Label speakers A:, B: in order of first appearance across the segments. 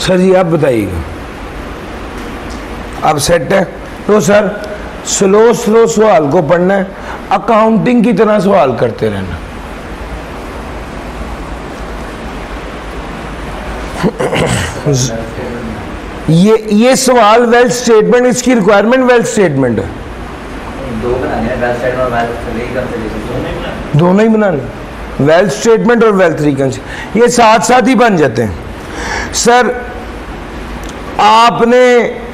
A: Sir जी आप बताइएगा, अब सेट है? तो सर स्लो स्लो सवाल को पढ़ना है, अकाउंटिंग की तरह सवाल करते रहना। ये सवाल वेल्थ स्टेटमेंट, इसकी रिक्वायरमेंट वेल्थ स्टेटमेंट है, दोनों ही बनाने, वेल्थ स्टेटमेंट और वेल्थ रिकंसिलिएशन, ये साथ साथ ही बन जाते हैं। सर आपने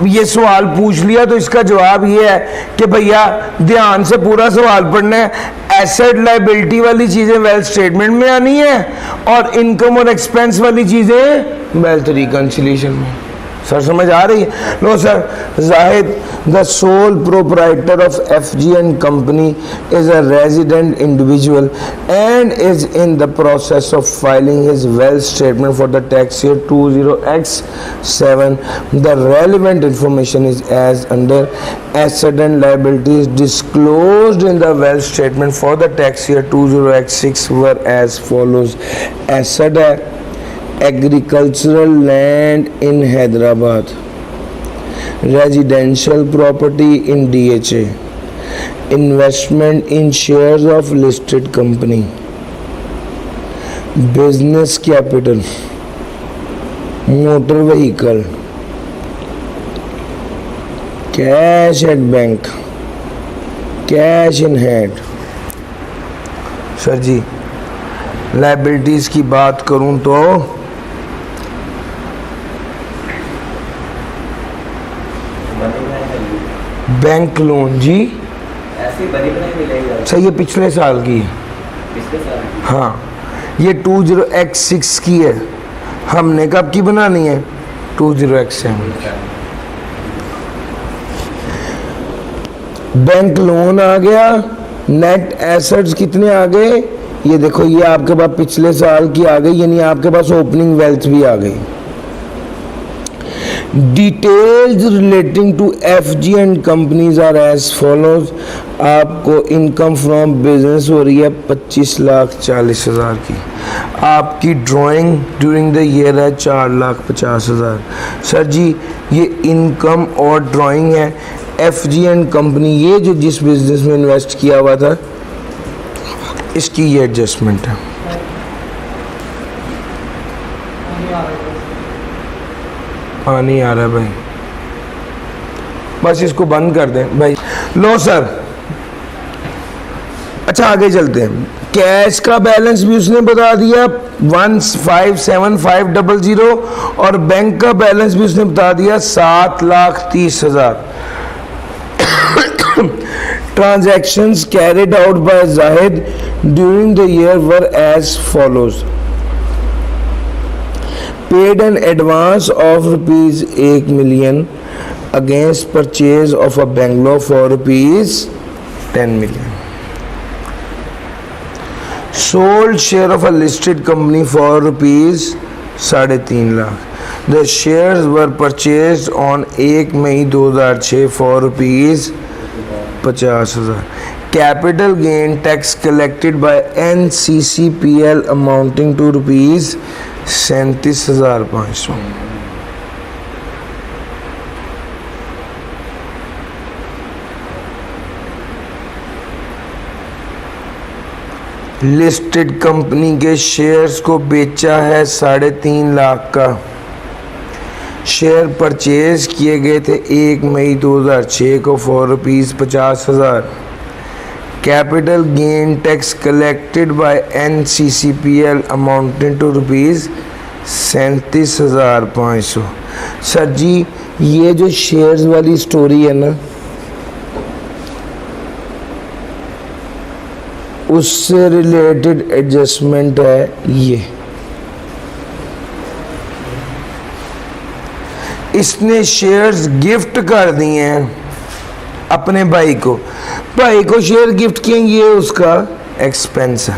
A: ये सवाल पूछ लिया तो इसका जवाब ये है कि भैया ध्यान से पूरा सवाल पढ़ना है। एसेट लायबिलिटी वाली चीजें वेल्थ स्टेटमेंट में आनी है और इनकम और एक्सपेंस वाली चीजें वेल्थ रिकंसिलिएशन में। सर समझ आ रही है? No sir, Zahid the sole proprietor of FG and company is a resident individual and is in the process of filing his wealth statement for the tax year 20X7। The relevant information is as under asset and liabilities disclosed in the wealth statement for the tax year 20X6 were as follows. Asset है agricultural land in Hyderabad, residential property in DHA, investment in shares of listed company, business capital, motor vehicle, cash at bank, cash in hand. Sir ji liabilities की बात करूं तो bank loan जी
B: ऐसी बनी बनाई मिलेगी।
A: Sir ये पिछले साल की है,
B: पिछले साल की?
A: हाँ ये 20X6 की है, हमने कब की बनानी है? 20X7। बैंक लोन आ गया, नेट एसेट्स कितने आ गए? ये देखो ये आपके पास पिछले साल की आ गई, यानी आपके पास ओपनिंग वेल्थ भी आ गई। Details relating to FG and companies are as follows. आपको इनकम फ्रॉम बिजनेस हो रही है 25,40,000 की। आपकी ड्राइंग ड्यूरिंग द ईयर है 4,50,000। सर जी ये इनकम और ड्राइंग है FG एंड कंपनी, ये जो जिस बिजनेस में इन्वेस्ट किया हुआ था इसकी ये एडजस्टमेंट है। हाँ नहीं आ रहा भाई, बस इसको बंद कर दें भाई। लो सर, अच्छा आगे चलते हैं। कैश का बैलेंस भी उसने बता दिया 1,575,000 और बैंक का बैलेंस भी उसने बता दिया 7,30,000। Transactions carried out by Zahid during the year were as follows. paid an advance of rupees 8 million against purchase of a bungalow for rupees 10 million. Sold share of a listed company for rupees 3.5 lakh. The shares were purchased on 1 May 2006 for rupees 50,000. Capital gain tax collected by NCCPL amounting to rupees 37,500। Listed company के shares को बेचा है 3.5 लाख का। Share purchase किए गए थे 1 मई 2006 को for rupees 50,000। Capital gain tax collected by NCCPL amounted to rupees 37,500। Sir ji ये जो शेयर्स वाली स्टोरी है ना, उससे रिलेटेड एडजस्टमेंट है ये। इसने शेयर्स गिफ्ट कर दिए हैं अपने भाई को, भाई को शेयर गिफ्ट किए, ये उसका एक्सपेंस है।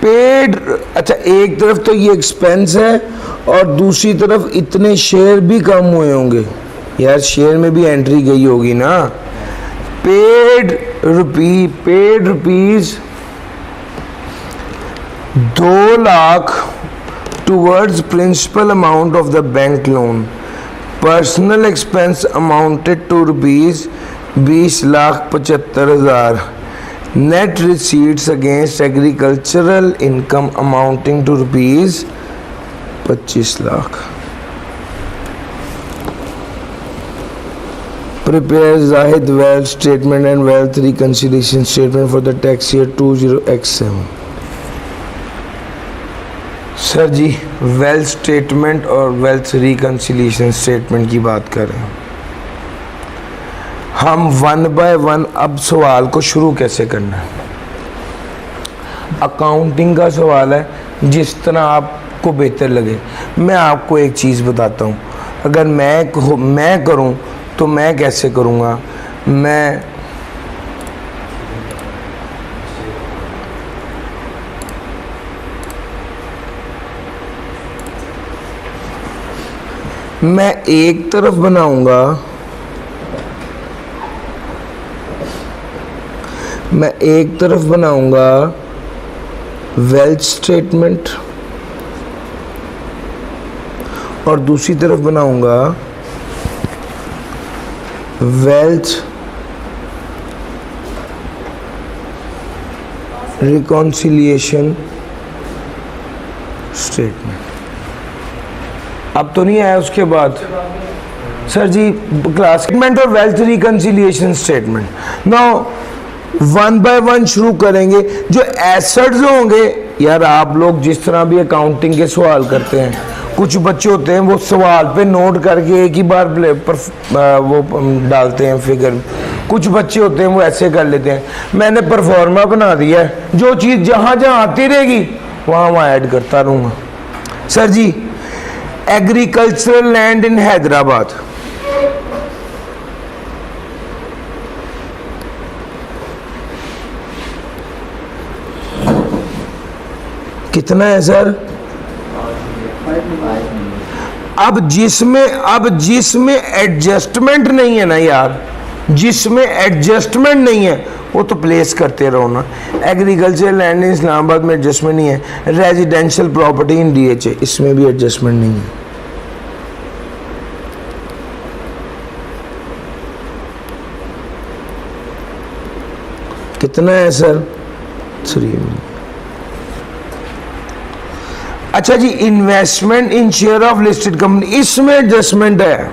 A: पेड, अच्छा एक तरफ तो ये एक्सपेंस है और दूसरी तरफ इतने शेयर भी कम हुए होंगे यार, शेयर में भी एंट्री गई होगी ना। Paid rupees 2 lakh towards principal amount of the bank loan. Personal expense amounted to rupees 20,75,000. Net receipts against agricultural income amounting to rupees 25 lakh. Prepare Zahid wealth statement and wealth reconciliation statement for the tax year 20x7. Sir ji wealth statement और wealth reconciliation statement की बात कर रहे हैं हम 1 by 1 अब सवाल को शुरू कैसे करना है। अकाउंटिंग का सवाल है, जिस तरह आपको बेहतर लगे। मैं आपको एक चीज़ बताता हूँ, अगर मैं करूँ तो मैं कैसे करूँगा। मैं एक तरफ बनाऊंगा, वेल्थ स्टेटमेंट और दूसरी तरफ बनाऊंगा वेल्थ रिकॉन्सिलिएशन स्टेटमेंट। अब तो नहीं आया उसके बाद सर जी क्लास स्टेटमेंट और wealth reconciliation statement. Now 1 by 1 शुरू करेंगे। जो एसेट्स होंगे, यार आप लोग जिस तरह भी अकाउंटिंग के सवाल करते हैं, कुछ बच्चे होते हैं वो सवाल पे नोट करके एक ही बार वो डालते हैं फिगर। कुछ बच्चे होते हैं वो ऐसे कर लेते हैं। मैंने परफॉर्मा बना दिया है, जो चीज़ जहाँ जहाँ आती रहेगी वहाँ ऐड करता रहूँगा। Sir ji agricultural land in Hyderabad, कितना है सर। अब जिसमें एडजस्टमेंट नहीं है ना यार, जिसमें एडजस्टमेंट नहीं है वो तो प्लेस करते रहो ना। एग्रीकल्चर लैंड इन इस्लामाबाद में एडजस्टमेंट नहीं है। रेजिडेंशियल प्रॉपर्टी इन DHA, इसमें भी एडजस्टमेंट नहीं है। कितना है सर 3। अच्छा जी investment in share of listed company, इसमें एडजस्टमेंट है।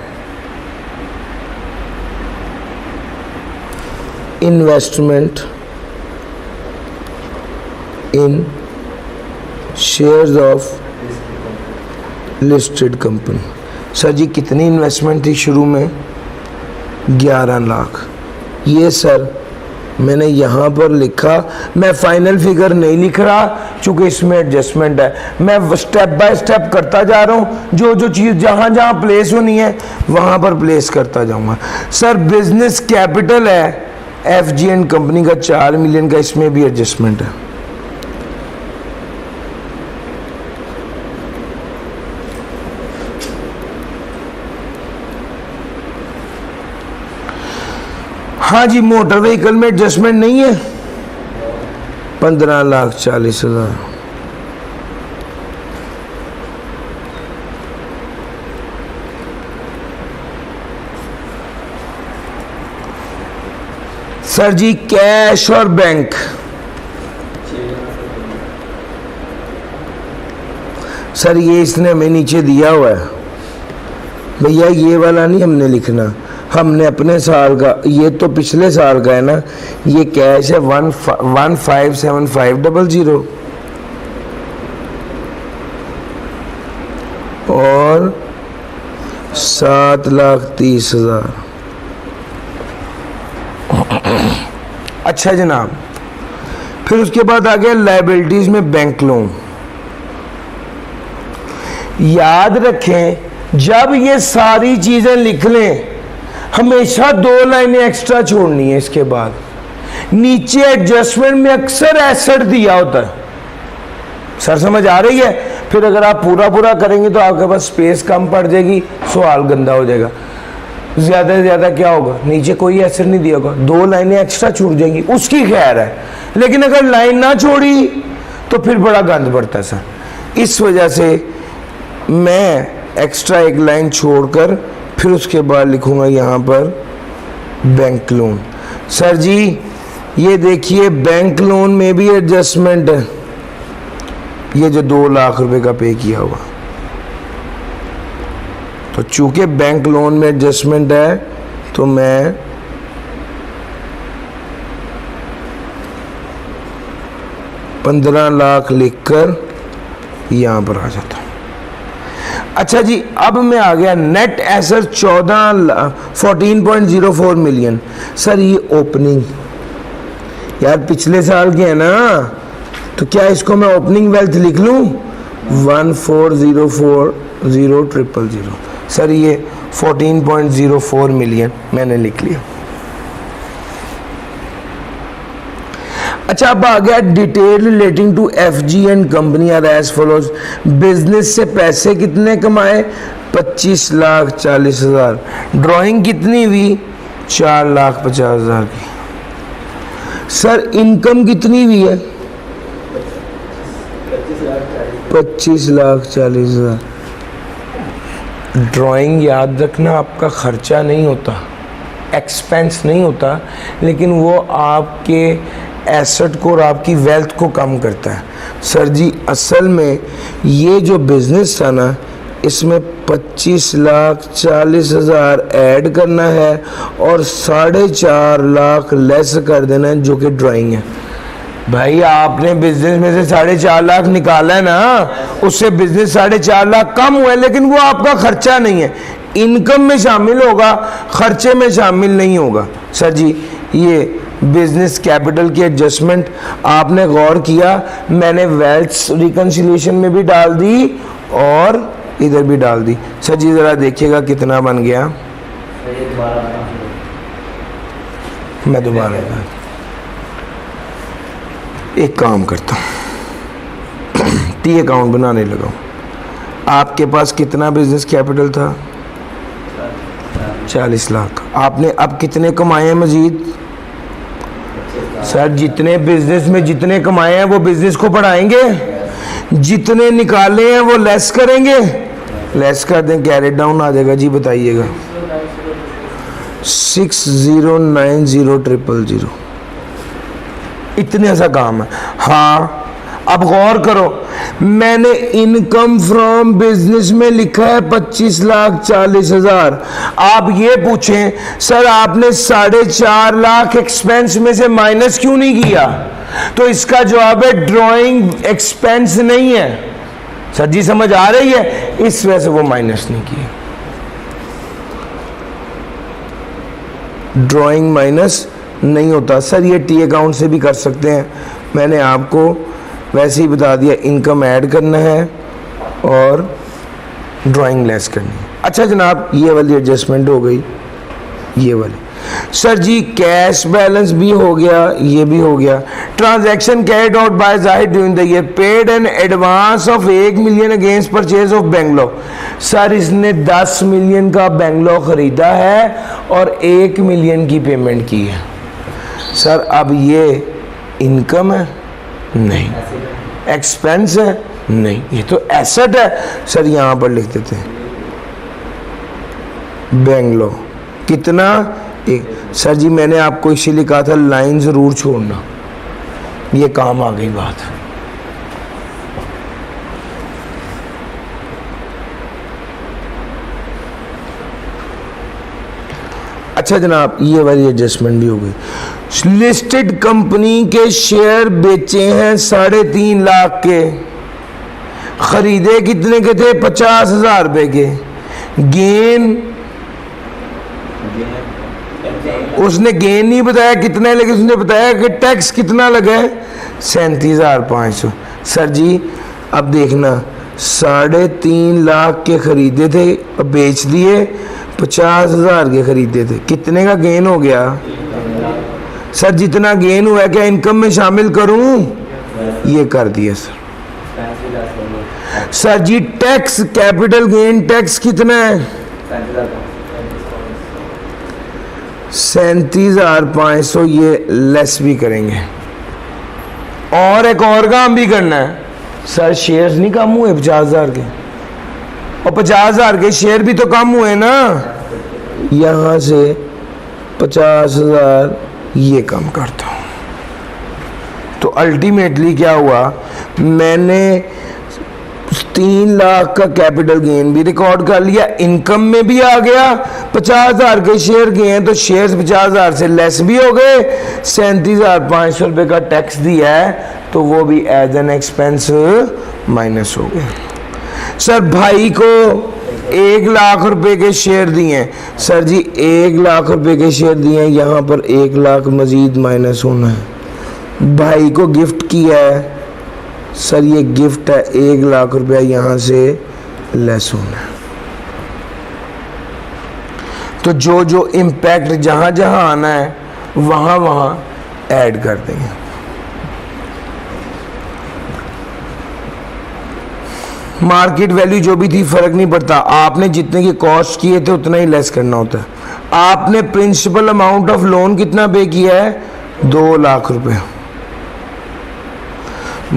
A: Investment in shares of listed company. Sir ji कितनी इन्वेस्टमेंट थी शुरू में 11 लाख। ये सर मैंने यहाँ पर लिखा, मैं फाइनल फिगर नहीं लिख रहा चूँकि इसमें एडजस्टमेंट है। मैं स्टेप बाय स्टेप करता जा रहा हूँ, जो चीज़ जहाँ जहाँ प्लेस होनी है वहाँ पर प्लेस करता जाऊँगा। सर बिजनेस कैपिटल है FG एंड कंपनी का 4 मिलियन का, इसमें भी एडजस्टमेंट है। हाँ जी मोटर व्हीकल में एडजस्टमेंट नहीं है 15,40,000। सर जी कैश और बैंक, सर ये इसने हमें नीचे दिया हुआ है भैया, ये वाला नहीं हमने लिखना, हमने अपने साल का, ये तो पिछले साल का है ना। ये कैश है 157500 और 7,30,000। अच्छा जनाब, फिर उसके बाद आ गया लायबिलिटीज में बैंक लोन। याद रखें जब ये सारी चीजें लिख लें हमेशा 2 लाइनें एक्स्ट्रा छोड़नी है। इसके बाद नीचे एडजस्टमेंट में अक्सर एसेट दिया होता है। सर समझ आ रही है। फिर अगर आप पूरा करेंगे तो आपके पास स्पेस कम पड़ जाएगी, सवाल गंदा हो जाएगा। ज्यादा से ज्यादा क्या होगा, नीचे कोई एसेट नहीं दिया होगा, 2 लाइनें एक्स्ट्रा छूट जाएंगी, उसकी खैर है। लेकिन अगर लाइन ना छोड़ी तो फिर बड़ा गंद पड़ता है सर। इस वजह से मैं एक्स्ट्रा एक लाइन छोड़कर फिर उसके बाद लिखूंगा यहाँ पर बैंक लोन। सर जी ये देखिए बैंक लोन में भी एडजस्टमेंट है, ये जो 2 लाख रुपए का पे किया हुआ, तो चूंकि बैंक लोन में एडजस्टमेंट है तो मैं $15 लाख लिखकर यहां पर आ जाता हूं। अच्छा जी, अब मैं आ गया नेट एसेट 14.04 मिलियन। सर ये ओपनिंग यार पिछले साल के है ना, तो क्या इसको मैं ओपनिंग वेल्थ लिख लूं 140400000। सर ये 14.04 मिलियन मैंने लिख लिया। अच्छा अब आ गया detail relating to FG and company are as follows. Business से पैसे कितने कमाए 25,40,000। ड्राइंग कितनी हुई 4,50,000 की। सर इनकम कितनी हुई है 25,40,000। ड्राइंग याद रखना आपका खर्चा नहीं होता, एक्सपेंस नहीं होता, लेकिन वो आपके एसेट को और आपकी वेल्थ को कम करता है। सर जी असल में ये जो बिज़नेस था ना, इसमें 25,40,000 ऐड करना है और 4.5 लाख लेस कर देना है, जो कि ड्राइंग है। भाई आपने बिजनेस में से 4.5 लाख निकाला है ना, उससे बिजनेस 4.5 लाख कम हुआ है, लेकिन वो आपका खर्चा नहीं है, इनकम में शामिल होगा, खर्चे में शामिल नहीं होगा। सर जी ये बिजनेस कैपिटल की एडजस्टमेंट आपने गौर किया, मैंने वेल्थ रिकंसिलिएशन में भी डाल दी और इधर भी डाल दी। सर जी जरा देखिएगा कितना बन गया। मैं दोबारा एक काम करता हूँ, टी अकाउंट बनाने लगा हूँ। आपके पास कितना बिजनेस कैपिटल था 40 लाख। आपने अब कितने कमाए हैं मजीद? सर जितने बिजनेस में जितने कमाए हैं वो बिजनेस को बढ़ाएंगे, जितने निकाले हैं वो लेस करेंगे। लेस कर दें, कैरेट डाउन आ जाएगा जी, बताइएगा 60900000। इतने सा काम है। हाँ अब गौर करो, मैंने इनकम फ्रॉम बिजनेस में लिखा है 25,40,000। आप ये पूछें सर आपने 4.5 लाख एक्सपेंस में से माइनस क्यों नहीं किया, तो इसका जवाब है ड्राइंग एक्सपेंस नहीं है। सर जी समझ आ रही है, इस वजह से वो माइनस नहीं किया। ड्राइंग माइनस नहीं होता। सर ये टी अकाउंट से भी कर सकते हैं, मैंने आपको वैसे ही बता दिया, इनकम ऐड करना है और ड्राइंग लेस करनी है। अच्छा जनाब ये वाली एडजस्टमेंट हो गई, ये वाली। सर जी कैश बैलेंस भी हो गया, ये भी हो गया। Transaction carried out by Zahid during the year, paid an advance of 1 million against purchase of bungalow. Sir इसने 10 मिलियन का बेंगलो खरीदा है और 1 मिलियन की पेमेंट की है। सर अब ये इनकम है? नहीं। एक्सपेंस है? नहीं। ये तो एसेट है। सर यहां पर लिख देते हैं बेंगलो कितना एक। सर जी मैंने आपको इसीलिए कहा था लाइन जरूर छोड़ना, ये काम आ गई बात। अच्छा जनाब ये वाली एडजस्टमेंट भी हो गई। लिस्टेड कंपनी के शेयर बेचे हैं 3.5 लाख के, खरीदे कितने के थे 50,000 रुपए के। गेन उसने गेन नहीं बताया कितना है, लेकिन उसने बताया कि टैक्स कितना लगा है 37,500। सर जी अब देखना 3.5 लाख के खरीदे थे, अब बेच दिए 50,000 के खरीदे थे, कितने का गेन हो गया? सर जितना गेन हुआ क्या इनकम में शामिल करूं? ये कर दिया सर। सर जी टैक्स कैपिटल गेन टैक्स कितना है 37,500, ये लेस भी करेंगे और एक और काम भी करना है सर। शेयर्स नहीं कम हुए 50,000 के, और 50,000 के शेयर भी तो कम हुए ना। यहाँ से 50,000 ये कम करता हूँ, तो अल्टीमेटली क्या हुआ, मैंने 3 लाख का कैपिटल गेन भी रिकॉर्ड कर लिया, इनकम में भी आ गया। 50,000 के शेयर गए हैं तो शेयर्स 50,000 से लेस भी हो गए। 37,500 रुपये का टैक्स दिया है तो वो भी एज एन एक्सपेंस माइनस हो गया। सर भाई को 1 लाख रुपए के शेयर दिए हैं सर जी, 1 लाख रुपए के शेयर दिए हैं, यहाँ पर 1 लाख मजीद माइनस होना है। भाई को गिफ्ट किया है सर, ये गिफ्ट है, 1 लाख रुपया यहाँ से लेस होना है। तो जो जो इम्पैक्ट जहाँ जहाँ आना है वहाँ वहाँ ऐड कर देंगे। मार्केट वैल्यू जो भी थी फर्क नहीं पड़ता, आपने जितने की कॉस्ट किए थे उतना ही लेस करना होता है। आपने प्रिंसिपल अमाउंट ऑफ लोन कितना पे किया है, 2 लाख रुपए।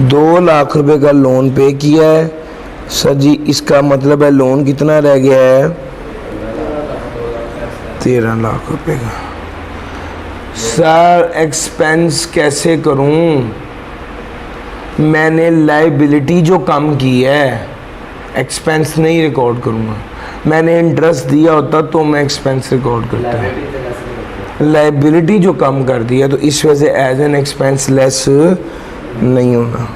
A: 2 लाख रुपए का लोन पे किया है सर जी, इसका मतलब है लोन कितना रह गया है, 13 लाख रुपए का। सर एक्सपेंस कैसे करूं, मैंने लाइबिलिटी जो कम की है एक्सपेंस नहीं रिकॉर्ड करूंगा। मैंने इंटरेस्ट दिया होता तो मैं एक्सपेंस रिकॉर्ड करता। लाइबिलिटी जो कम कर दिया तो इस वजह से एज एन एक्सपेंस लेस नहीं होना।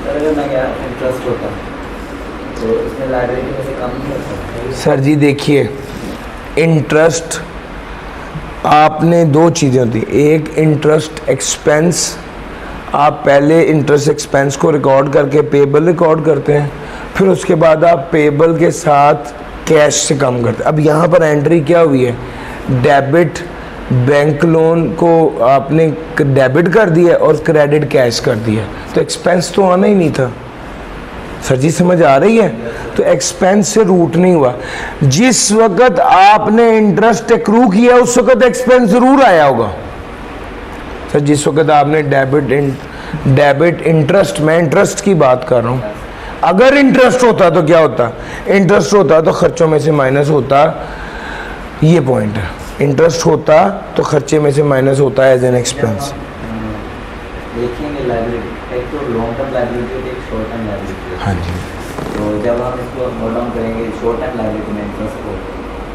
B: अगर मैं क्या इंटरेस्ट होता तो इसमें लाइबिलिटी में से कम नहीं होता।
A: सर जी देखिए, इंटरेस्ट आपने 2 चीज़ें होती, एक इंटरेस्ट एक्सपेंस, आप पहले इंटरेस्ट एक्सपेंस को रिकॉर्ड करके पेबल रिकॉर्ड करते हैं, फिर उसके बाद आप पेबल के साथ कैश से कम करते हैं। अब यहाँ पर एंट्री क्या हुई है, डेबिट बैंक लोन को आपने डेबिट कर दिया और क्रेडिट कैश कर दिया, तो एक्सपेंस तो आना ही नहीं था। सर जी समझ आ रही है, तो एक्सपेंस से रूट नहीं हुआ। जिस वक्त आपने इंटरेस्ट एक्रू किया उस वक्त एक्सपेंस जरूर आया होगा सर। जिस वक्त आपने डेबिट इंटरेस्ट, मैं इंटरेस्ट की बात कर रहा हूँ, अगर इंटरेस्ट होता तो क्या होता, इंटरेस्ट होता तो खर्चों में से माइनस होता, ये पॉइंट है। इंटरेस्ट होता तो खर्चे में से माइनस होता है एज एन एक्सपेंस।
B: देखेंगे लाइबिलिटी, एक तो लॉन्ग टर्म लाइबिलिटी होती है, एक शॉर्ट टर्म लाइबिलिटी।
A: हाँ जी,
B: तो जब हम इसको नोट डाउन करेंगे शॉर्ट टर्म लाइबिलिटी में इंटरेस्ट को,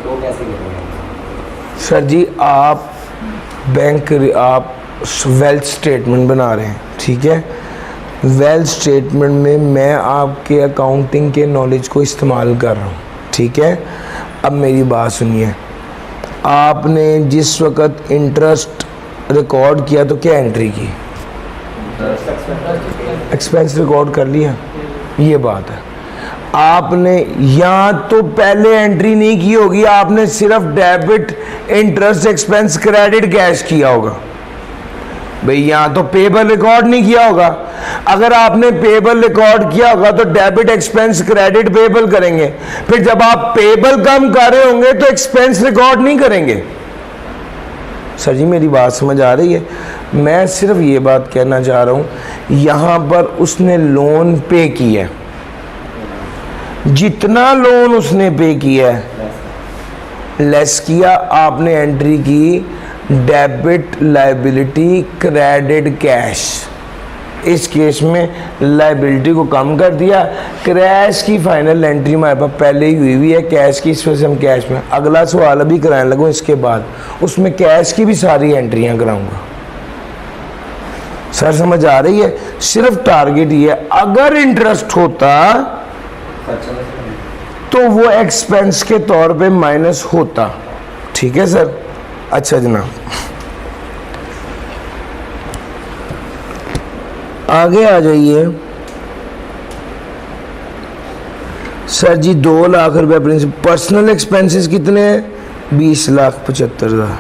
B: तो कैसे करेंगे
A: सर जी आप आप वेल्थ स्टेटमेंट बना रहे हैं, ठीक है। वेल्थ स्टेटमेंट में मैं आपके अकाउंटिंग के नॉलेज को इस्तेमाल कर रहा हूँ, ठीक है। अब मेरी बात सुनिए, आपने जिस वक्त इंटरेस्ट रिकॉर्ड किया तो क्या एंट्री की, एक्सपेंस रिकॉर्ड कर लिया, ये बात है। आपने या तो पहले एंट्री नहीं की होगी, आपने सिर्फ debit interest expense credit cash किया होगा भाई, यहाँ तो पेबल रिकॉर्ड नहीं किया होगा। अगर आपने पेबल रिकॉर्ड किया होगा तो डेबिट एक्सपेंस क्रेडिट पेबल करेंगे, फिर जब आप पेबल कम कर रहे होंगे तो एक्सपेंस रिकॉर्ड नहीं करेंगे। सर जी मेरी बात समझ आ रही है, मैं सिर्फ ये बात कहना चाह रहा हूँ, यहाँ पर उसने लोन पे किया है, जितना लोन उसने पे किया है लेस किया, आपने एंट्री की डेबिट लाइबिलिटी क्रेडिट कैश। इस केस में लाइबिलिटी को कम कर दिया, कैश की फाइनल एंट्री हमारे पास पहले ही हुई है कैश की, इस वजह से हम कैश में अगला सवाल अभी कराने लगूँ, इसके बाद उसमें कैश की भी सारी एंट्रियां कराऊंगा। सर समझ आ रही है, सिर्फ टारगेट ये है, अगर इंटरेस्ट होता तो वो एक्सपेंस के तौर पे माइनस होता, ठीक है सर। अच्छा जनाब आगे आ जाइए। सर जी 2 लाख रुपए प्रिंसिपल, पर्सनल एक्सपेंसेस कितने हैं, 20,75,000।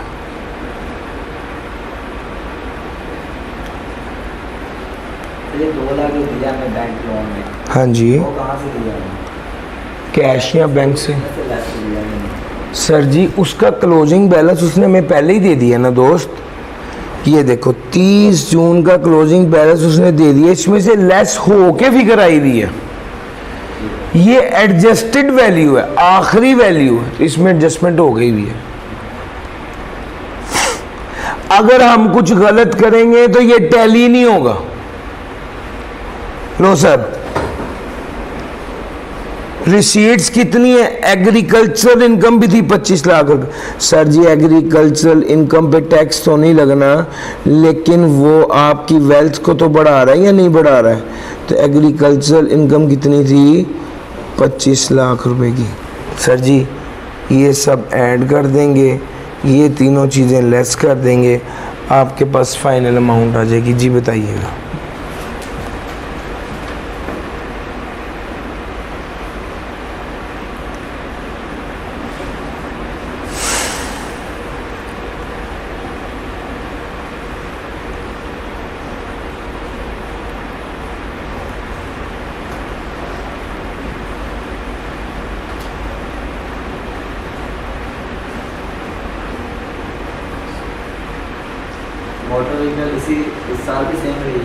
B: ये 2 लाख दिया मैं बैंक लोन में,
A: हाँ जी,
B: वो कहाँ से दिया है?
A: कैश या बैंक से। सर जी उसका क्लोजिंग बैलेंस उसने हमें पहले ही दे दिया ना दोस्त। ये देखो 30 जून का क्लोजिंग बैलेंस उसने दे दिया, इसमें से लेस हो के फिगर आई हुई है। ये एडजस्टेड वैल्यू है, आखिरी वैल्यू है, इसमें एडजस्टमेंट हो गई हुई है। अगर हम कुछ गलत करेंगे तो ये टैली नहीं होगा। लो सर, रिसीट्स कितनी है? एग्रीकल्चरल इनकम भी थी 25 लाख रुपए। सर जी एग्रीकल्चरल इनकम पे टैक्स तो नहीं लगना, लेकिन वो आपकी वेल्थ को तो बढ़ा रहा है या नहीं बढ़ा रहा है? तो एग्रीकल्चरल इनकम कितनी थी? 25 लाख रुपए की। सर जी ये सब ऐड कर देंगे, ये तीनों चीज़ें लेस कर देंगे, आपके पास फाइनल अमाउंट आ जाएगी। जी बताइएगा।
B: मोटर व्हीकल इस साल भी सेम रही है।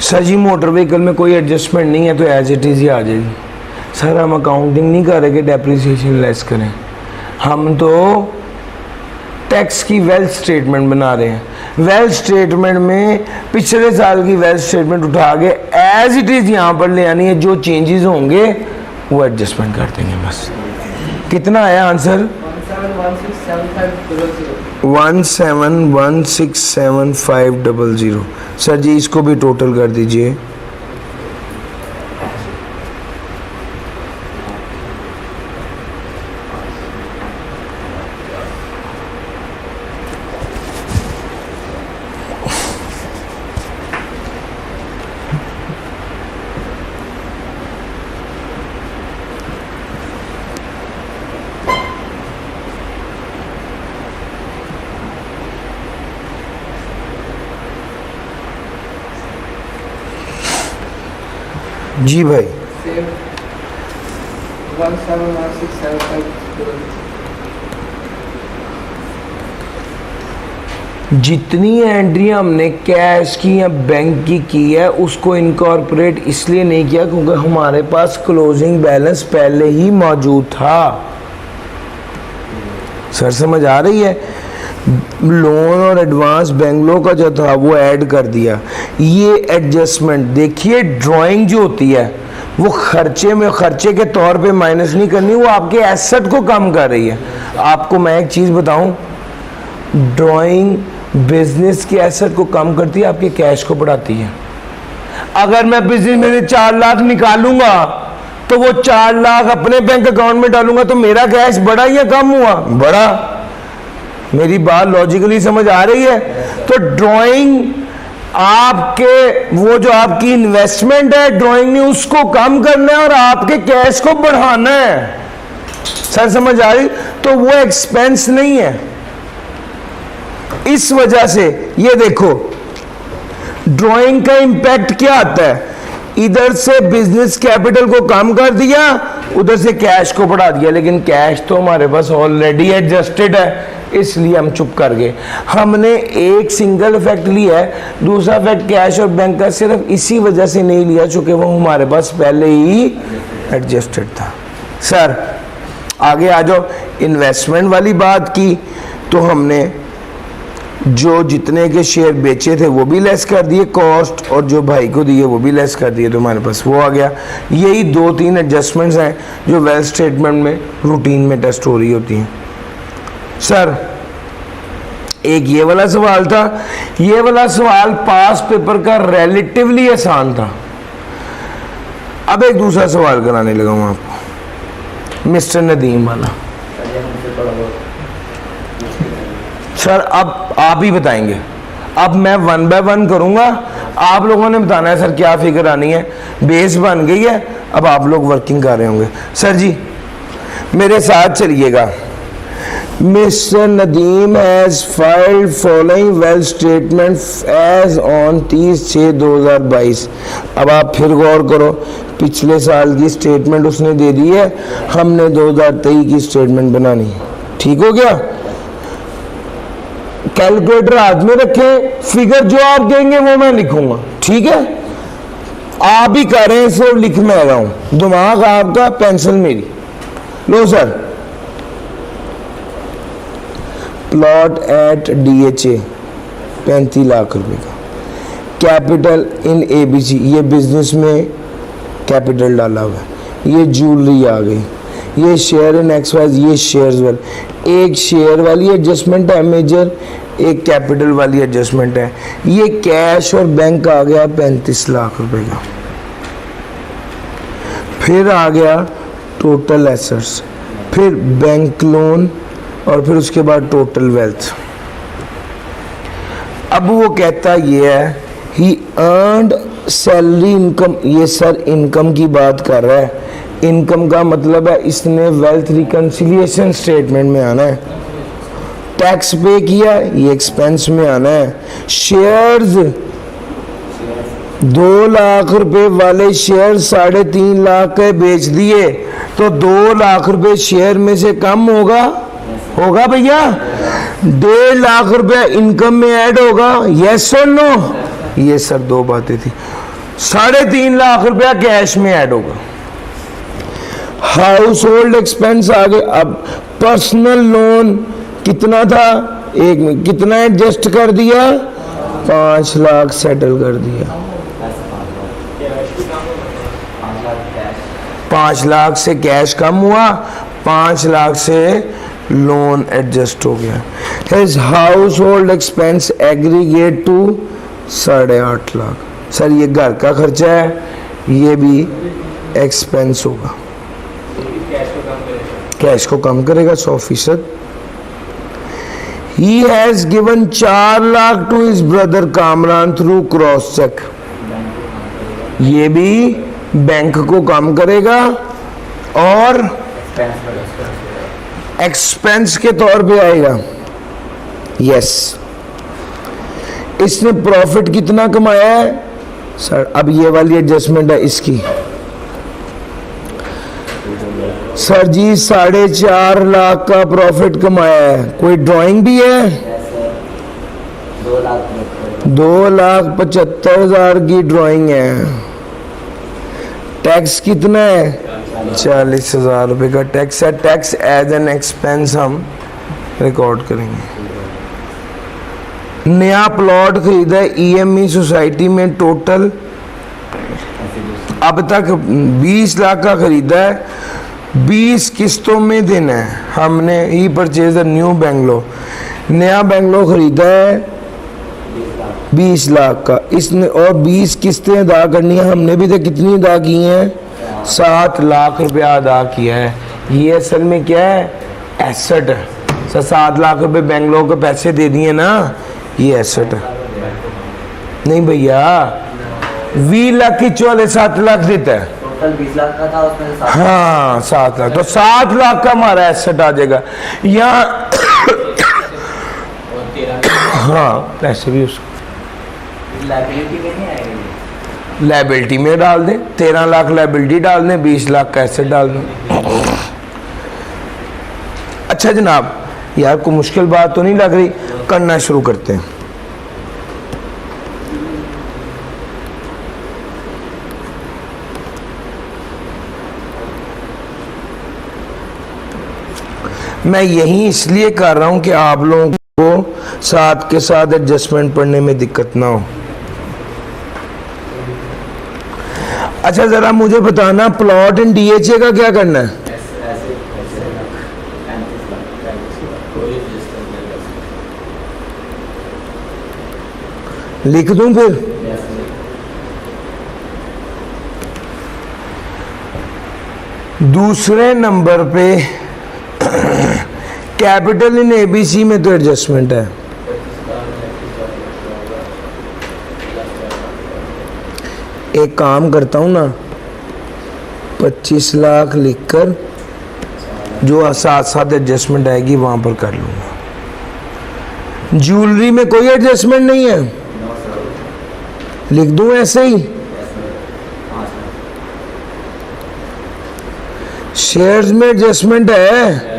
A: सर जी मोटर व्हीकल में कोई एडजस्टमेंट नहीं है तो एज इट इज़ ही आ जाएगी। सर हम अकाउंटिंग नहीं कर रहे कि डेप्रिसिएशन लेस करें, हम तो टैक्स की वेल्थ स्टेटमेंट बना रहे हैं। वेल्थ स्टेटमेंट में पिछले साल की वेल्थ स्टेटमेंट उठा के एज इट इज़ यहाँ पर ले आनी है, जो चेंजेस होंगे वो एडजस्टमेंट कर देंगे बस। कितना आया आंसर? 17167500। सर जी इसको भी टोटल कर दीजिए। जी भाई 17167500। जितनी एंट्रियां हमने कैश की या बैंक की है उसको इनकॉर्पोरेट इसलिए नहीं किया क्योंकि हमारे पास क्लोजिंग बैलेंस पहले ही मौजूद था। सर समझ आ रही है? लोन और एडवांस बैंक लोन का जो था वो ऐड कर दिया। ये एडजस्टमेंट देखिए, ड्राइंग जो होती है वो खर्चे के तौर पे माइनस नहीं करनी, वो आपके एसेट को कम कर रही है। आपको मैं एक चीज़ बताऊं, ड्राइंग बिजनेस के एसेट को कम करती है, आपके कैश को बढ़ाती है। अगर मैं बिजनेस में से 4 लाख निकालूंगा तो वो 4 लाख अपने बैंक अकाउंट में डालूंगा तो मेरा कैश बढ़ा या कम हुआ? बढ़ा। मेरी बात लॉजिकली समझ आ रही है? तो ड्राइंग आपके वो जो आपकी इन्वेस्टमेंट है ड्राइंग ने उसको कम करना है और आपके कैश को बढ़ाना है। सर समझ आ रही? तो वो एक्सपेंस नहीं है। इस वजह से ये देखो ड्राइंग का इंपैक्ट क्या आता है, इधर से बिजनेस कैपिटल को कम कर दिया, उधर से कैश को बढ़ा दिया, लेकिन कैश तो हमारे पास ऑलरेडी एडजस्टेड है, इसलिए हम चुप कर गए। हमने एक सिंगल इफेक्ट लिया है, दूसरा इफेक्ट कैश और बैंक का सिर्फ इसी वजह से नहीं लिया चूंकि वो हमारे पास पहले ही एडजस्टेड था। सर आगे आ जाओ। इन्वेस्टमेंट वाली बात की तो हमने जो जितने के शेयर बेचे थे वो भी लेस कर दिए कॉस्ट, और जो भाई को दिए वो भी लेस कर दिए, तो हमारे पास वो आ गया। यही 2-3 एडजस्टमेंट्स हैं जो वेल्थ स्टेटमेंट में रूटीन में टेस्ट हो रही होती हैं। सर एक ये वाला सवाल था, ये वाला सवाल पास पेपर का रिलेटिवली आसान था। अब एक दूसरा सवाल कराने लगा हूं आपको, मिस्टर नदीम वाला। सर अब आप ही बताएंगे, अब मैं 1 बाय 1 करूंगा, आप लोगों ने बताना है सर क्या फिगर आनी है। बेस बन गई है, अब आप लोग वर्किंग कर रहे होंगे। सर जी मेरे साथ चलिएगा। Mr. Nadeem has filed following wealth statement as on 30/6/2022। अब आप फिर गौर करो, पिछले साल की स्टेटमेंट उसने दे दी है, हमने 2023 की स्टेटमेंट बनानी है। ठीक हो गया? कैलकुलेटर हाथ में रखें, फिगर जो आप देंगे वो मैं लिखूंगा। ठीक है? आप ही कर रहे हैं, सिर्फ लिख मैं रहा हूं, दिमाग आपका, पेंसिल मेरी। लो sir, plot at DHA 35 lakh रुपए का, कैपिटल इन ABC, ये बिजनेस में कैपिटल डाला हुआ है, ये ज्वेलरी आ गई, ये शेयर इन XYZ, ये शेयर्स वाली, एक शेयर वाली एडजस्टमेंट है मेजर, एक कैपिटल वाली एडजस्टमेंट है। ये कैश और बैंक आ गया 35 लाख रुपए का। फिर आ गया टोटल एसेट्स, फिर बैंक लोन, और फिर उसके बाद टोटल वेल्थ। अब वो कहता ये है ही अर्नड सैलरी इनकम, ये सर इनकम की बात कर रहा है। इनकम का मतलब है इसने वेल्थ रिकंसिलिएशन स्टेटमेंट में आना है। टैक्स पे किया, ये एक्सपेंस में आना है। शेयर्स 2 लाख रुपए वाले शेयर 3.5 लाख के बेच दिए तो 2 लाख रुपए शेयर में से कम होगा भैया? 1.5 लाख रुपए इनकम में ऐड होगा, यस और नो? ये सर दो बातें थी। 3.5 लाख रुपया कैश में ऐड होगा। हाउस होल्ड एक्सपेंस आ गए। अब पर्सनल लोन कितना था, एक में कितना एडजस्ट कर दिया, 5 लाख सेटल कर दिया। 5 लाख से कैश कम हुआ, 5 लाख से लोन एडजस्ट हो गया। His household expense aggregate to 8.5 lakh. Sir ये घर का खर्चा है, ये भी एक्सपेंस होगा, कैश को कम करेगा 100%। He has given 4 lakh to his brother Kamran through cross cheque, ये भी बैंक को कम करेगा और एक्सपेंस के तौर पे आएगा। यस। इसने प्रॉफिट कितना कमाया है सर? अब ये वाली एडजस्टमेंट है इसकी। सर जी 4.5 लाख का प्रॉफिट कमाया है। कोई ड्राइंग भी है? 2,75,000 की ड्राइंग है। टैक्स कितना है? 40,000 रुपए का टैक्स है। टैक्स एज एन एक्सपेंस हम रिकॉर्ड करेंगे। नया प्लॉट खरीदा है EME सोसाइटी में, टोटल अब तक 20 लाख का खरीदा है, 20 किस्तों में देना है। हमने ही परचेज न्यू बेंगलो, नया बेंगलो खरीदा है 20 लाख का, इसने और 20 किस्तें अदा करनी है। हमने भी तो कितनी अदा की हैं? 7 लाख रुपया अदा किया है। ये असल में क्या है? एसेट है। सर 7 लाख रुपए बेंगलो के पैसे दे दिए ना, ये एसेट है। नहीं भैया, 20 लाख की वाले 7 लाख देता है,
B: टोटल 20 लाख का था, उसमें से 7
A: हाँ 7 लाख, तो 7 लाख का हमारा एसेट आ जाएगा यहाँ। हाँ पैसे भी उसको
B: लायबिलिटी में नहीं आएगा,
A: लायबिलिटी में डाल दें। 13 लाख लायबिलिटी डाल दें, 20 लाख का एसेट डाल दें। अच्छा जनाब, यार को मुश्किल बात तो नहीं लग रही? करना शुरू करते हैं। मैं यही इसलिए कर रहा हूं कि आप लोगों को साथ के साथ एडजस्टमेंट पढ़ने में दिक्कत ना हो। अच्छा जरा मुझे बताना, प्लॉट इन DHA का क्या करना है? लिख दूं फिर? दूसरे नंबर पे कैपिटल इन ABC में तो एडजस्टमेंट है। एक काम करता हूं ना, 25 लाख लिखकर जो साथ साथ एडजस्टमेंट आएगी वहां पर कर लूंगा। ज्वेलरी में कोई एडजस्टमेंट नहीं है, लिख दूं ऐसे ही? शेयर्स में एडजस्टमेंट है,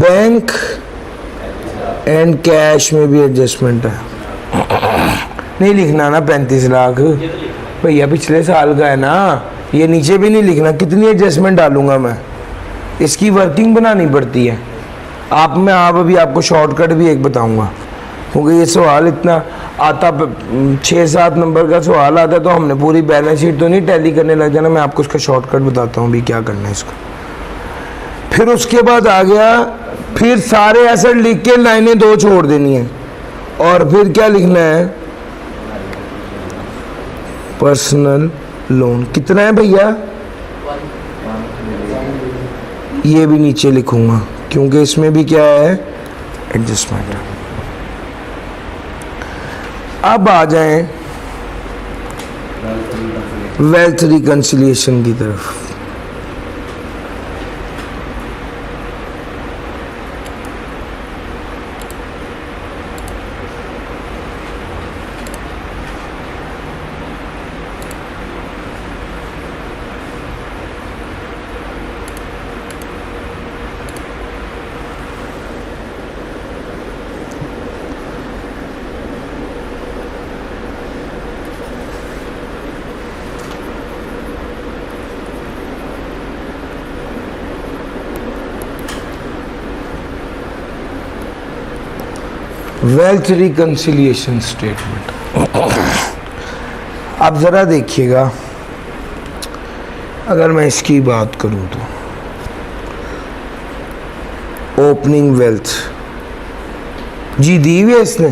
A: बैंक एंड कैश में भी एडजस्टमेंट है। नहीं लिखना ना 35 लाख भैया, पिछले साल का है ना, ये नीचे भी नहीं लिखना। कितनी एडजस्टमेंट डालूंगा मैं, इसकी वर्किंग बनानी पड़ती है। आप अभी आपको शॉर्टकट भी एक बताऊंगा, क्योंकि ये सवाल इतना आता 6-7 नंबर का सवाल आता है, तो हमने पूरी बैलेंस शीट तो नहीं टैली करने लग जाना। मैं आपको उसका शॉर्टकट बताता हूँ भी क्या करना है इसको। फिर उसके बाद आ गया, फिर सारे एसेट लिख के लाइनें 2 छोड़ देनी है, और फिर क्या लिखना है, पर्सनल लोन कितना है भैया, ये भी नीचे लिखूंगा क्योंकि इसमें भी क्या है, एडजस्टमेंट। अब आ जाएं वेल्थ रिकंसिलिएशन की तरफ। Wealth reconciliation statement. अब ज़रा देखिएगा, अगर मैं इसकी बात करूं तो ओपनिंग वेल्थ जी दी हुई है इसने,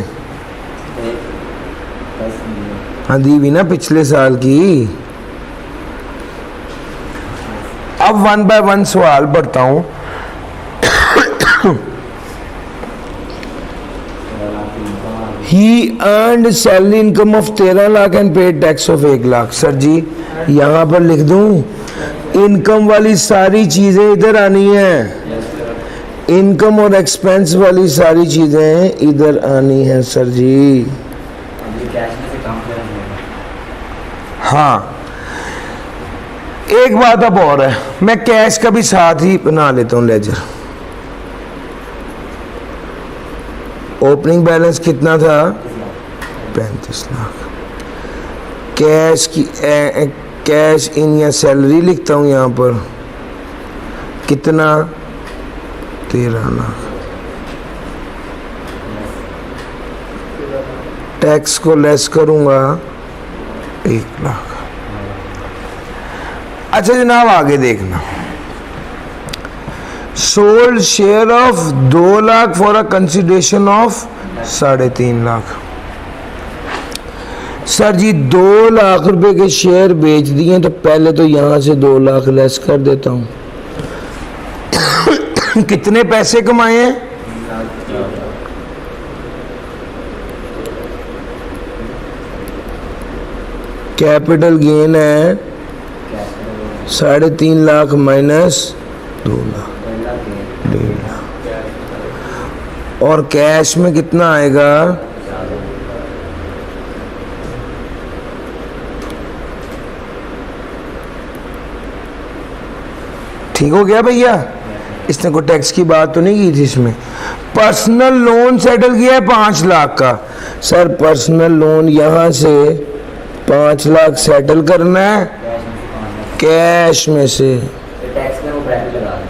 A: हाँ दी हुई ना पिछले साल की। अब 1 बाय 1 सवाल पढ़ता हूं। He earned salary income of 13 lakh and paid tax of 1 lakh. Sir ji यहाँ पर लिख दूं, इनकम वाली सारी चीजें इधर आनी है, इनकम और एक्सपेंस वाली सारी चीजें इधर आनी है सर जी। हाँ, एक बात अब और है, मैं कैश का भी साथ ही बना लेता हूँ लेजर। ओपनिंग बैलेंस कितना था, 35 लाख। कैश की कैश इन या सैलरी लिखता हूँ यहाँ पर, कितना, 13 लाख। टैक्स को लेस करूँगा 1 लाख। अच्छा जनाब आगे देखना, sold share of 2 lakh for a consideration of 3.5 lakh. Sir ji 2 lakh रुपए के शेयर बेच दिए, तो पहले तो यहां से 2 लाख लेस कर देता हूं। कितने पैसे कमाए हैं, कैपिटल गेन है 3.5 लाख माइनस 2 लाख, 1.5 लाख। और कैश में कितना आएगा, ठीक हो गया भैया। इसने कोई टैक्स की बात तो नहीं की थी इसमें। पर्सनल लोन सेटल किया है 5 लाख का। सर पर्सनल लोन यहां से 5 लाख सेटल करना है कैश में से,
B: टैक्स में वो ब्रैकेट लगा दें।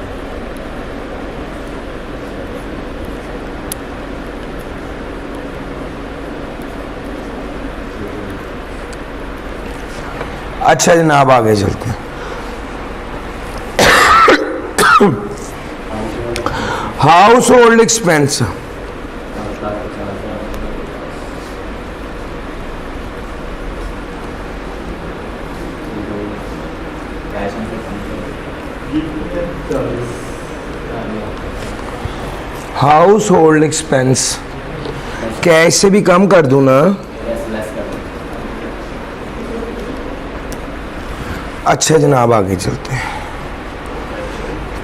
A: अच्छा जनाब आगे चलते हैं। House hold expense, house hold expense cash से भी कम कर दूं ना। अच्छा जनाब आगे चलते हैं।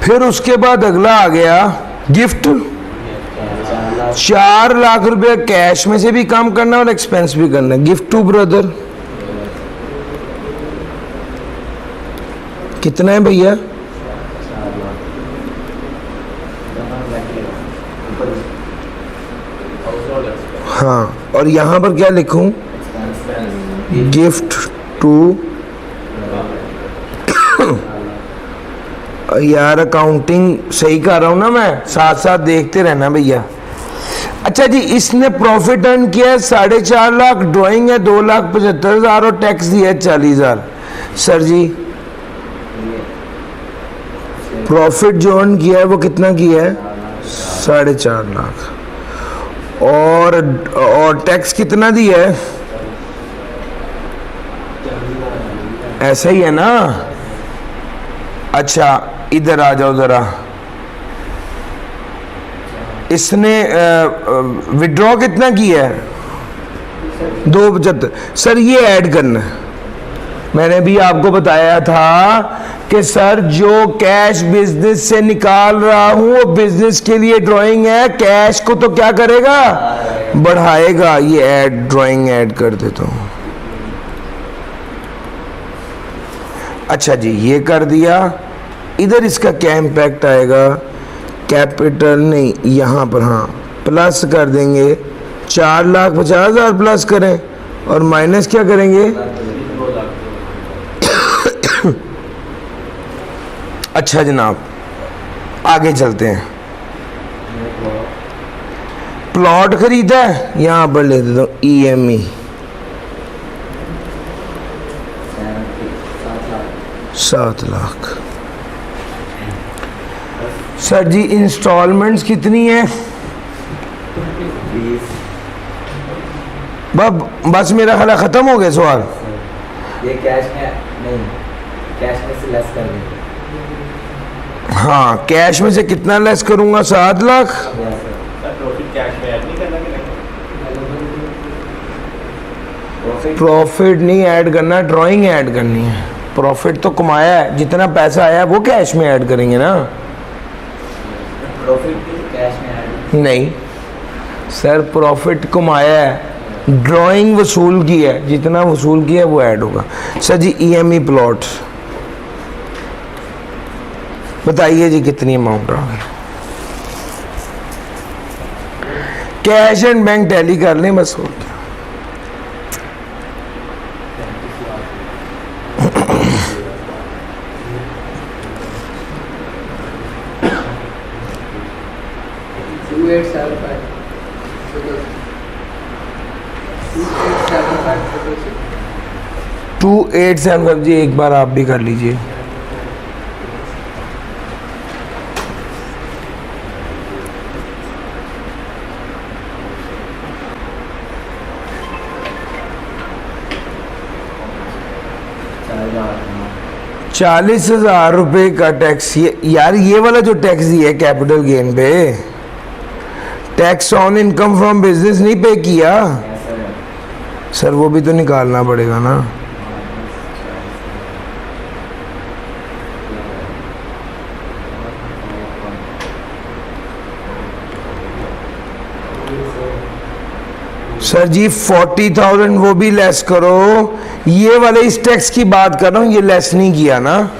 A: फिर उसके बाद अगला आ गया गिफ्ट। 4 लाख रुपए कैश में से भी कम करना और एक्सपेंस भी करना। गिफ्ट टू ब्रदर कितना है भैया?
B: 4 लाख जमा लगेगा ऊपर
A: हाँ, और यहाँ पर क्या लिखूं? गिफ्ट टू यार अकाउंटिंग सही कर रहा हूँ ना मैं, साथ साथ देखते रहना भैया। अच्छा जी, इसने प्रॉफिट अर्न किया है 4.5 लाख, ड्राइंग है 2,75,000 और टैक्स दिया है 40,000। सर जी प्रॉफिट जो अर्न किया है वो कितना किया है? 4.5 लाख। और टैक्स कितना दिया है? ऐसा ही है ना? अच्छा इधर आ जाओ जरा, इसने विड्रॉ कितना किया है? 2.75। सर ये ऐड करना है, मैंने भी आपको बताया था कि सर जो कैश बिजनेस से निकाल रहा हूं वो बिजनेस के लिए ड्राइंग है, कैश को तो क्या करेगा? बढ़ाएगा। ये ऐड ड्राइंग ऐड कर देता हूं। अच्छा जी ये कर दिया। इधर इसका क्या इम्पैक्ट आएगा? कैपिटल नहीं, यहाँ पर हाँ प्लस कर देंगे 4,50,000 प्लस करें और माइनस क्या करेंगे? अच्छा जनाब आगे चलते हैं। प्लॉट खरीदा है, यहाँ पर ले देता हूँ EME 7 लाख। सर जी इंस्टॉलमेंट्स कितनी है?
B: 20।
A: बस मेरा ख्याल खत्म हो गया सवाल।
B: ये कैश में नहीं, कैश में से लेस कर देंगे।
A: हाँ कैश में से कितना लेस करूंगा? 7 लाख।
C: प्रॉफिट कैश में ऐड नहीं करना कि
A: प्रॉफिट नहीं ऐड करना, ड्राइंग ऐड करनी है। प्रॉफिट तो कमाया है, जितना पैसा आया वो कैश में ऐड करेंगे ना।
B: प्रॉफिट भी कैश में ऐड
A: नहीं सर, प्रॉफिट कमाया है, ड्राइंग वसूल की है, जितना वसूल किया है वो ऐड होगा। सर जी EME प्लॉट बताइए जी कितनी अमाउंट आ गई? कैश एंड बैंक टैली कर लें बस, हो गया। टू 875 जी, एक बार आप भी कर लीजिए।
B: जाएगा।
A: 40,000 रुपये का टैक्स। यार ये वाला जो टैक्स दिया है कैपिटल गेन पे, tax on income from business नहीं पे किया
B: ऐसा है।
A: सर, वो भी तो निकालना पड़ेगा ना। सर जी 40,000 वो भी लेस करो। ये वाले इस टैक्स की बात कर रहा हूँ, ये लेस नहीं किया ना।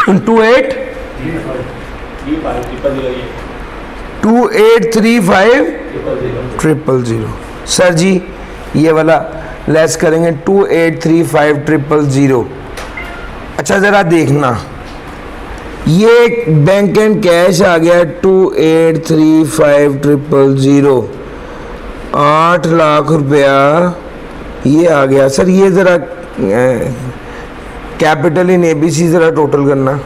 A: 2835 सर जी ये वाला लेस करेंगे 2835 अच्छा ज़रा देखना, ये बैंक एंड कैश आ गया 2835 8 लाख रुपया ये आ गया। सर ये ज़रा कैपिटल इन ABC ज़रा टोटल करना।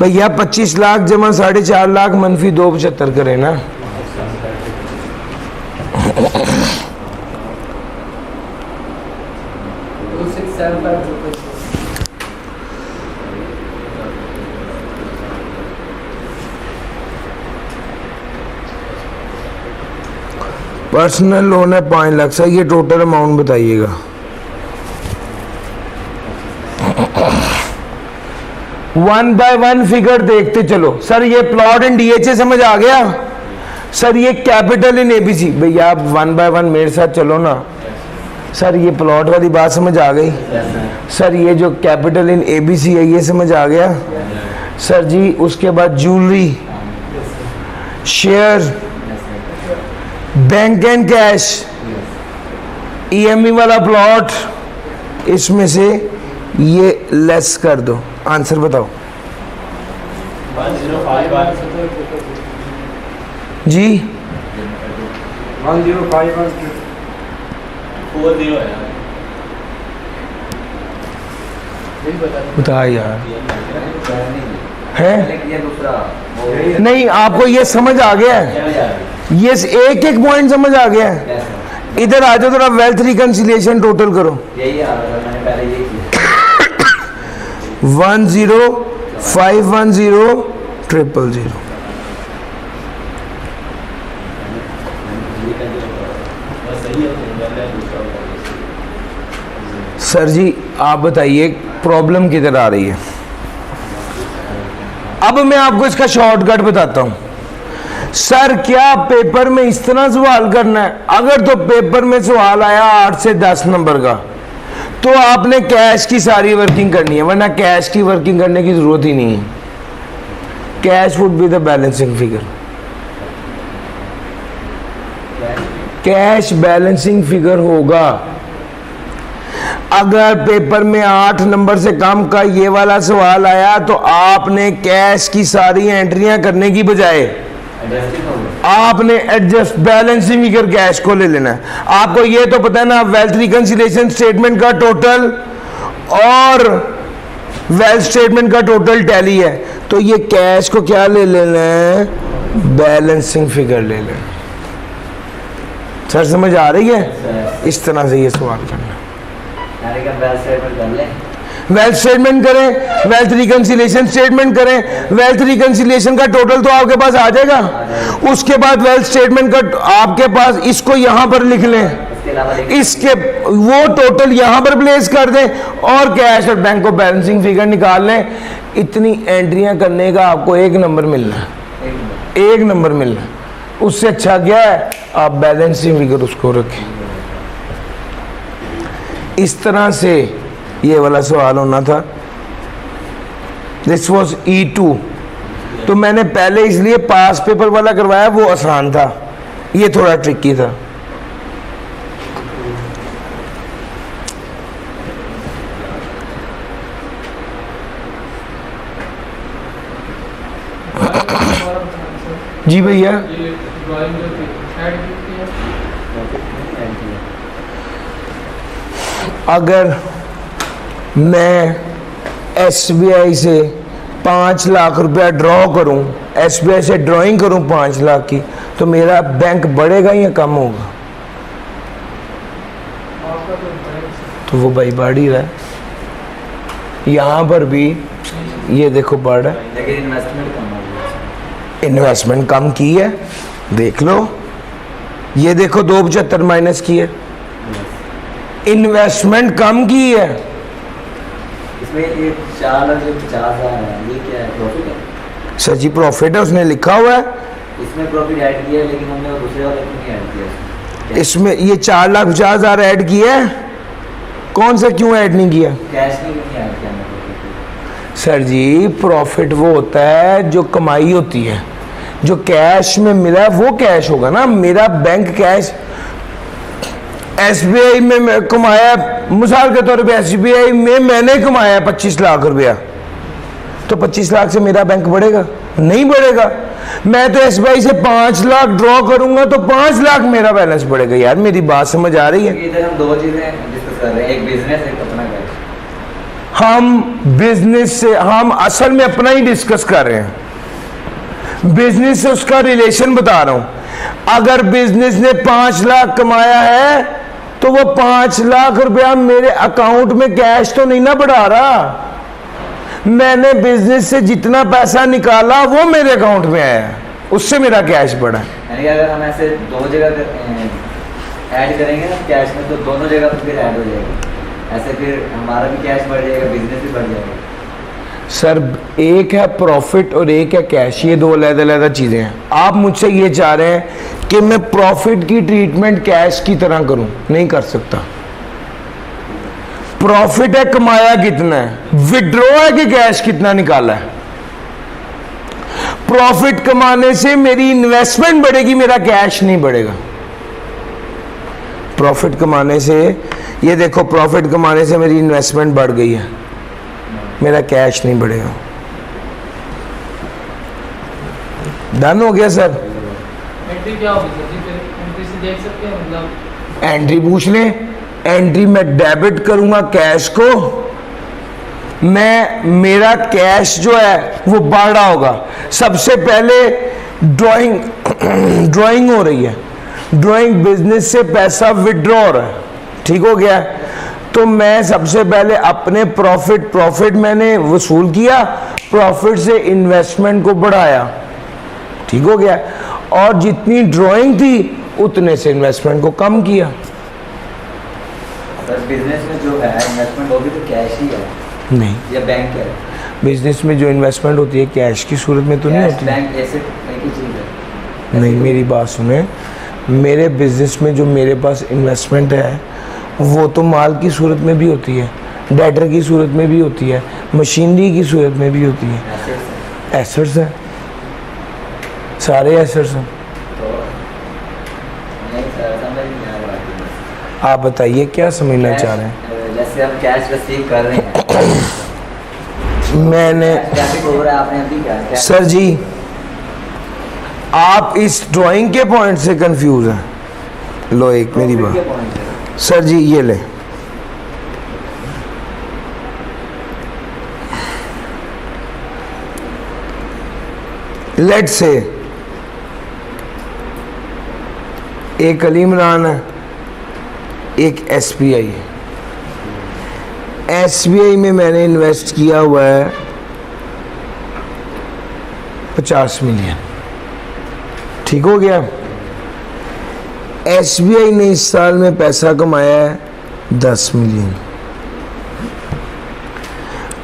A: भैया 25 लाख जमा 4.5 लाख मनफी 275 करें ना। पर्सनल लोन है 5 लाख। सर ये टोटल अमाउंट बताइएगा। वन बाय वन फिगर देखते चलो। सर ये प्लॉट एंड DHA समझ आ गया। सर ये कैपिटल इन एबीसी, भैया आप 1 बाय 1 मेरे साथ चलो ना। सर ये प्लॉट वाली बात समझ आ गई। सर ये जो कैपिटल इन एबीसी है ये समझ आ गया। सर जी उसके बाद jewellery, share, bank and cash, EME वाला प्लॉट, इसमें से ये लेस कर दो। आंसर बताओ
C: 1051
A: जी।
D: 1051
C: 40 है यार।
A: बता यार है
B: ये दूसरा वो
A: नहीं, आपको ये समझ आ गया है,
B: समझ आ गई।
A: ये एक एक पॉइंट समझ आ गया है।
B: कैसा?
A: इधर आ जाओ, थोड़ा वेल्थ रिकंसिलिएशन टोटल करो।
B: यही आ रहा था, मैंने पहले यही किया।
A: 105100000।
C: बस सही है, पहले दूसरा बता
A: सर जी आप बताइए प्रॉब्लम किधर आ रही है। अब मैं आपको इसका शॉर्टकट बताता हूं। सर क्या पेपर में इस तरह सवाल करना है? अगर तो पेपर में सवाल आया 8 से 10 नंबर का, तो आपने कैश की सारी वर्किंग करनी है, वरना कैश की वर्किंग करने की जरूरत ही नहीं है। Cash would be the balancing figure. Cash balancing figure होगा। अगर पेपर में 8 नंबर से कम का ये वाला सवाल आया तो आपने कैश की सारी एंट्रियां करने की बजाय
B: एडजस्टिंग होगा।
A: आपने एडजस्ट बैलेंसिंग फिगर कैश को ले लेना है। आपको ये तो पता है ना, वेल्थ रिकंसिलिएशन स्टेटमेंट का टोटल और वेल्थ स्टेटमेंट का टोटल टैली है, तो ये कैश को क्या ले लेना है? बैलेंसिंग फिगर ले लेना। सर समझ आ रही है? इस तरह से ये सवाल करना।
B: यानी कि बैलेंस स्टेटमेंट कर लें।
A: वेल्थ स्टेटमेंट करें, वेल्थ रिकंसिलिएशन स्टेटमेंट करें, वेल्थ रिकंसिलिएशन का टोटल तो आपके पास आ जाएगा। उसके बाद वेल्थ स्टेटमेंट का आपके पास, इसको यहां पर लिख लें,
B: इसके अलावा
A: इसके वो टोटल यहां पर प्लेस कर दें और कैश और बैंक को बैलेंसिंग फिगर निकाल लें। इतनी एंट्रियां करने का आपको 1 नंबर मिलना है, 1 नंबर मिलना है। उससे अच्छा क्या है, आप बैलेंसिंग फिगर उसको रखें। इस तरह से ये वाला सवाल होना था। This was E2। तो मैंने पहले इसलिए पास पेपर वाला करवाया, वो आसान था, ये थोड़ा ट्रिकी था। जी भैया अगर मैं SBI से 5 लाख रुपया ड्रॉ करूं, SBI से ड्राइंग करूं 5 लाख की, तो मेरा बैंक बढ़ेगा या कम होगा? तो वो भाई बढ़ ही रहा है। यहाँ पर भी ये देखो बढ़ रहा है।
B: लेकिन इन्वेस्टमेंट कम हो गया।
A: इन्वेस्टमेंट कम की है, देख लो। ये देखो 275 माइनस की है, इन्वेस्टमेंट कम की है।
B: इसमें ये 4,50,000 है, ये क्या है? प्रॉफिट है।
A: सर जी प्रॉफिट है, उसने लिखा हुआ है
B: इसमें प्रॉफिट ऐड किया है, लेकिन हमने वो दूसरे वाले में नहीं ऐड किया इसमें।
A: इसमें। ये 4,50,000 ऐड किया है, कौन सा क्यों ऐड नहीं किया?
B: कैश नहीं ऐड किया हमने प्रॉफिट।
A: सर जी प्रॉफिट वो होता है जो कमाई होती है, जो कैश में मिला है वो कैश होगा ना। मेरा बैंक कैश SBI में मैं कमाया, मिसाल के तौर पे SBI में मैंने कमाया 25 लाख रुपया, तो 25 लाख से मेरा बैंक बढ़ेगा? नहीं बढ़ेगा। मैं तो SBI से 5 लाख ड्रॉ करूंगा तो 5 लाख मेरा बैलेंस बढ़ेगा। यार मेरी बात समझ आ रही है?
B: इधर हम दो चीजें डिस्कस कर रहे हैं, एक बिजनेस, एक अपना कैश।
A: हम बिजनेस से, हम असल में अपना ही डिस्कस कर रहे हैं। बिजनेस से उसका रिलेशन बता रहा हूं। अगर बिजनेस ने 5 लाख कमाया है तो वो 5 लाख रुपया मेरे अकाउंट में कैश तो नहीं ना बढ़ा रहा। मैंने बिजनेस से जितना पैसा निकाला वो मेरे अकाउंट में आया, उससे मेरा कैश बढ़ा।
B: यानी कि अगर हम ऐसे दो जगह ऐड करेंगे ना कैश में, तो दोनों जगह पर फिर ऐड हो जाएगा। ऐसे फिर हमारा भी कैश बढ़ जाएगा, बिजनेस भी बढ़ जाएगा।
A: सर एक है प्रॉफिट और एक है कैश, ये दो अलग-अलग चीज़ें हैं। आप मुझसे ये चाह रहे हैं कि मैं प्रॉफिट की ट्रीटमेंट कैश की तरह करूं, नहीं कर सकता। प्रॉफिट है कमाया कितना है, विड्रॉ है कि कैश कितना निकाला है। प्रॉफिट कमाने से मेरी इन्वेस्टमेंट बढ़ेगी, मेरा कैश नहीं बढ़ेगा। प्रॉफिट कमाने से, ये देखो प्रॉफिट कमाने से मेरी इन्वेस्टमेंट बढ़ गई है, मेरा कैश नहीं बढ़ेगा। डन हो गया सर?
D: एंट्री क्या होगी सर जी? फिर एंट्री से देख सकते हैं मतलब?
A: एंट्री पूछ लें। एंट्री में डेबिट करूंगा कैश को, मैं मेरा कैश जो है वो बढ़ रहा होगा। सबसे पहले ड्राइंग हो रही है, ड्राइंग बिजनेस से पैसा विड्रॉ हो रहा है, ठीक हो गया। तो मैं सबसे पहले अपने प्रॉफिट मैंने वसूल किया, प्रॉफिट से इन्वेस्टमेंट को बढ़ाया, ठीक हो गया। और जितनी ड्राइंग थी उतने से इन्वेस्टमेंट को कम किया।
B: सर बिजनेस में जो है इन्वेस्टमेंट होगी तो कैश ही है
A: नहीं,
B: या बैंक है?
A: बिजनेस में जो इन्वेस्टमेंट होती है कैश की सूरत में तो नहीं
B: कैश
A: होती।
B: बैंक ऐसे एक ही चीज़ है।
A: नहीं, मेरी बात सुने, मेरे बिजनेस में जो मेरे पास इन्वेस्टमेंट है वो तो माल की सूरत में भी होती है, डेटर की सूरत में भी होती है, मशीनरी की सूरत में भी होती है। एसेट्स हैं, सारे एसेट्स हैं।
B: तो नहीं सर, समझ नहीं आ रहा।
A: आप बताइए क्या समझना चाह रहे हैं?
B: जैसे हम कैश रिसीव कर रहे हैं,
A: मैंने
B: ट्रैफिक हो रहा है, आपने अभी क्या
A: सर जी, आप इस ड्राइंग के पॉइंट से कंफ्यूज हैं। लो एक मेरी बात सर जी, ये ले, लेट्स से एक अली इमरान है, एक SBI है। SBI में मैंने इन्वेस्ट किया हुआ है 50 मिलियन, ठीक हो गया। SBI ने इस साल में पैसा कमाया है 10 मिलियन,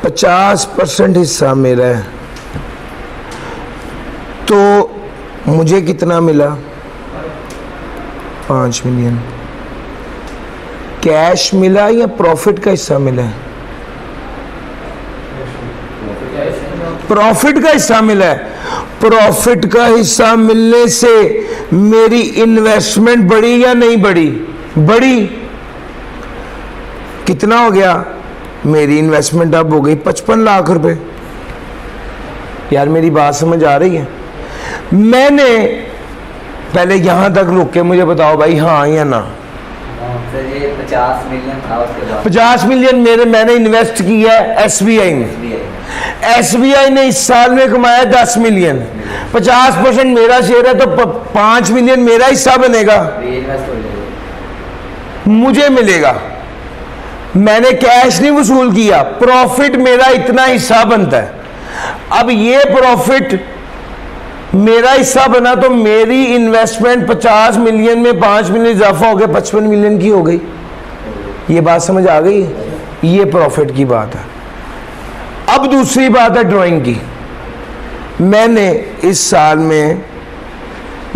A: 50% हिस्सा मेरा है, तो मुझे कितना मिला? 5 मिलियन। कैश मिला या प्रॉफिट का हिस्सा मिला? प्रॉफिट का हिस्सा मिला है। प्रॉफिट का हिस्सा मिलने से मेरी इन्वेस्टमेंट बढ़ी या नहीं बढ़ी? बढ़ी। कितना हो गया? मेरी इन्वेस्टमेंट अब हो गई 55 लाख रुपए। यार मेरी बात समझ आ रही है? मैंने पहले यहां तक रुक के मुझे बताओ भाई, हाँ या ना?
B: सर ये 50 मिलियन था, उसके बाद
A: 50 मिलियन मैंने इन्वेस्ट किया है SBI में। SBI ने इस साल में कमाया 10 मिलियन, 50% मेरा शेयर है, तो 5 मिलियन मेरा हिस्सा बनेगा,
B: रीइन्वेस्ट हो जाएगा,
A: मुझे मिलेगा। मैंने कैश नहीं वसूल किया, प्रॉफिट मेरा इतना हिस्सा बनता है। अब ये प्रॉफिट मेरा हिस्सा बना तो मेरी इन्वेस्टमेंट 50 मिलियन में 5 मिलियन इजाफा हो गया, 55 मिलियन की हो गई। ये बात समझ आ गई? ये प्रॉफिट की बात है। अब दूसरी बात है ड्राइंग की। मैंने इस साल में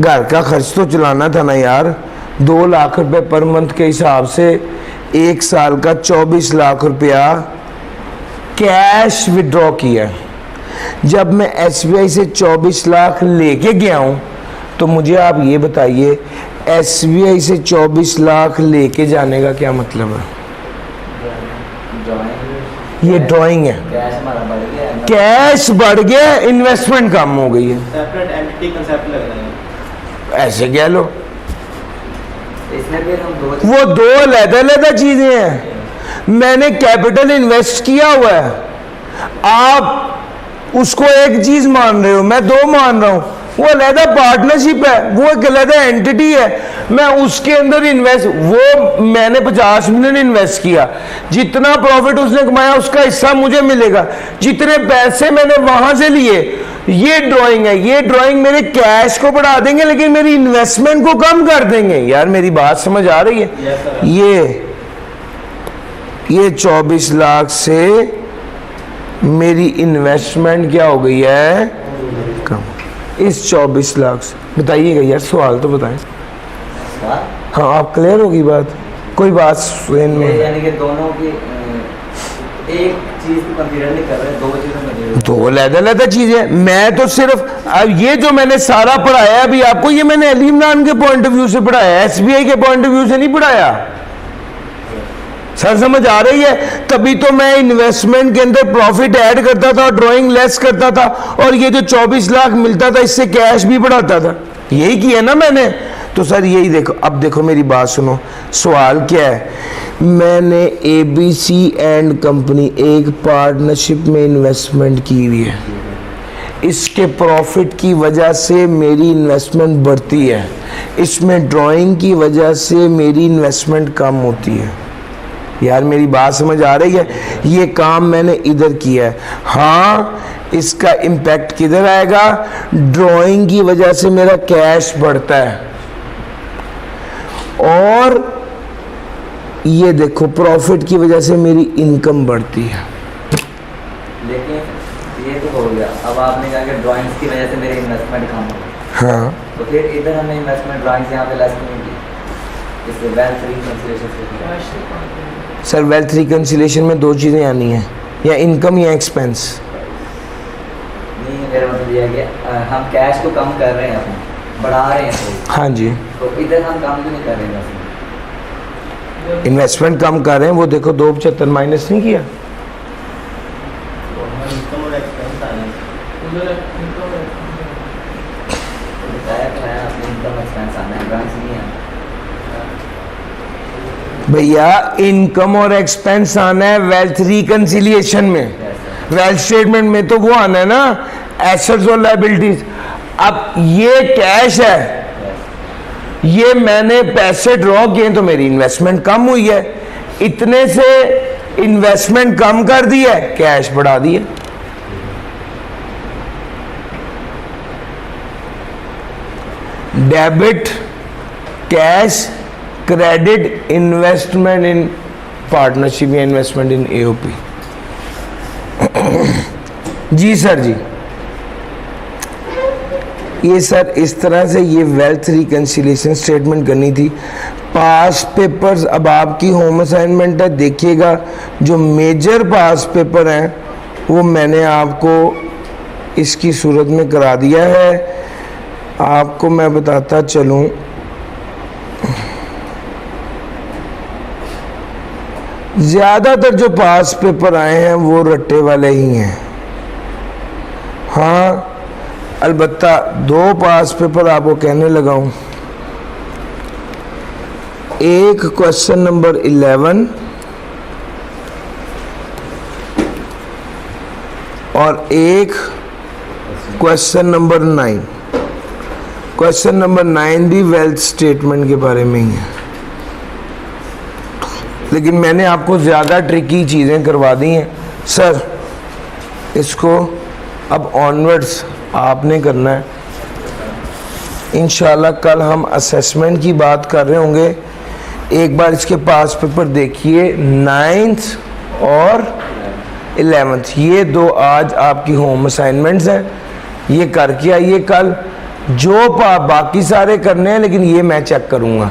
A: घर का खर्च तो चलाना था ना यार, 2 लाख रुपए पर मंथ के हिसाब से 1 साल का 24 लाख रुपया कैश विड्रॉ किया। जब मैं SBI से 24 लाख लेके गया हूं, तो मुझे आप ये बताइए SBI से 24 लाख लेके जाने का क्या मतलब है? ये ड्राइंग है।
B: कैश हमारा बढ़ गया,
A: कैश बढ़ गया, इन्वेस्टमेंट कम हो गई है।
C: सेपरेट एंटिटी कंसेप्ट लग रहा है।
A: ऐसे कह लो,
B: इसमें फिर हम दो
A: वो दो अलग-अलग चीजें हैं। मैंने कैपिटल इन्वेस्ट किया हुआ है, आप उसको एक चीज मान रहे हो, मैं 2 मान रहा हूं। वो अलग पार्टनरशिप है, वो एक अलग एंटिटी है, मैं उसके अंदर इन्वेस्ट, वो मैंने 50 मिलियन इन्वेस्ट किया, जितना प्रॉफिट उसने कमाया उसका हिस्सा मुझे मिलेगा, जितने पैसे मैंने वहां से लिए। ये ड्राइंग है, ये ड्राइंग मेरे कैश को बढ़ा देंगे लेकिन मेरी इन्वेस्टमेंट को कम कर देंगे। यार मेरी बात समझ आ रही है?
C: Yes, sir.
A: ये 24 लाख से मेरी इन्वेस्टमेंट क्या हो गई है, कम, इस 24 लाख से। बताइएगा यार, सवाल तो बताएं। हाँ, आप क्लियर होगी बात, कोई बात सुन में,
B: यानी कि दोनों की एक चीज को कंसीडर नहीं कर रहे, दो चीजें कंसीडर,
A: दो अलग-अलग चीजें। मैं तो सिर्फ अब ये जो मैंने सारा पढ़ाया अभी आपको, ये मैंने अली इमरान के पॉइंट ऑफ व्यू से पढ़ाया, SBI के पॉइंट ऑफ व्यू से नहीं पढ़ाया। सर समझ आ रही है? तभी तो मैं इन्वेस्टमेंट के अंदर प्रॉफिट ऐड करता था और ड्राइंग लेस करता था, और ये जो 24 लाख मिलता था इससे कैश भी बढ़ाता था। यही किया ना मैंने। तो सर यही देखो, अब देखो मेरी बात सुनो, सवाल क्या है, मैंने ABC एंड कंपनी एक पार्टनरशिप में इन्वेस्टमेंट की हुई है, इसके प्रॉफिट की वजह से मेरी इन्वेस्टमेंट बढ़ती है, इसमें ड्राइंग की वजह से मेरी इन्वेस्टमेंट कम होती है। यार मेरी बात समझ आ रही है? ये काम मैंने इधर किया है। हाँ, इसका इम्पैक्ट किधर आएगा, ड्राइंग की वजह से मेरा कैश बढ़ता है, और ये देखो प्रॉफिट की वजह से मेरी इनकम बढ़ती है।
B: लेकिन ये तो हो गया, अब आपने कहा कि ड्राइंग्स की वजह से मेरी इन्वेस्टमेंट कम हो गई।
A: हाँ,
B: तो फिर इधर हमने इन्वेस्टमेंट ड्राइंग्स यहाँ पे लेस नहीं की, इससे वेल्थ रिकंसिलिएशन से किया।
D: कैश से काम करें।
A: सर वेल्थ रिकंसिलिएशन में दो चीज़ें आनी हैं, या इनकम या एक्सपेंस।
B: नहीं, मेरा मतलब ये है कि हम कैश को कम कर रहे हैं, अपने बढ़ा रहे हैं तो,
A: हाँ जी,
B: तो इधर हम काम क्यों नहीं कर रहे हैं?
A: इन्वेस्टमेंट कम कर रहे हैं, वो देखो 275 माइनस नहीं किया।
C: इनकम और एक्सपेंस आने
D: उधर इनकम है।
B: बताया तो है आपने, इनकम एक्सपेंस आना है, ड्राइंग्स नहीं आना।
A: भैया इनकम और एक्सपेंस आना है वेल्थ रिकंसिलिएशन में, वेल्थ स्टेटमेंट में तो वो आना है ना, एसेट्स और लायबिलिटीज। अब ये कैश है, ये मैंने पैसे ड्रॉ किए तो मेरी इन्वेस्टमेंट कम हुई है, इतने से इन्वेस्टमेंट कम कर दी है, कैश बढ़ा दिया। Debit cash, credit investment in partnership या इन्वेस्टमेंट इन AOP। जी सर जी, ये सर इस तरह से ये वेल्थ रिकंसिलिएशन स्टेटमेंट करनी थी। पास पेपर्स अब आपकी होम असाइनमेंट है, देखिएगा जो मेजर पास पेपर हैं वो मैंने आपको इसकी सूरत में करा दिया है। आपको मैं बताता चलूं, ज़्यादातर जो पास पेपर आए हैं वो रट्टे वाले ही हैं। हाँ, अलबत्ता दो पास पेपर आपको कहने लगा हूँ, एक क्वेश्चन नंबर 11 और एक क्वेश्चन नंबर 9। क्वेश्चन नंबर 9 भी वेल्थ स्टेटमेंट के बारे में ही है, लेकिन मैंने आपको ज़्यादा ट्रिकी चीज़ें करवा दी हैं। सर इसको अब ऑनवर्ड्स आपने करना है। इंशाल्लाह कल हम असेसमेंट की बात कर रहे होंगे। एक बार इसके पास पेपर देखिए, 9th और 11th, ये दो आज आपकी होम असाइनमेंट्स हैं, ये करके आइए कल। जो बाकी सारे करने हैं, लेकिन ये मैं चेक करूँगा।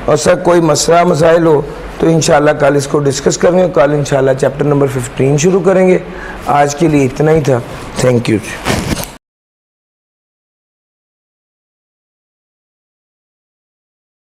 A: और सर कोई मसला मसाइल हो तो इंशाल्लाह कल इसको डिस्कस करेंगे। कल इंशाल्लाह चैप्टर नंबर 15 शुरू करेंगे। आज के लिए इतना ही था। Thank you.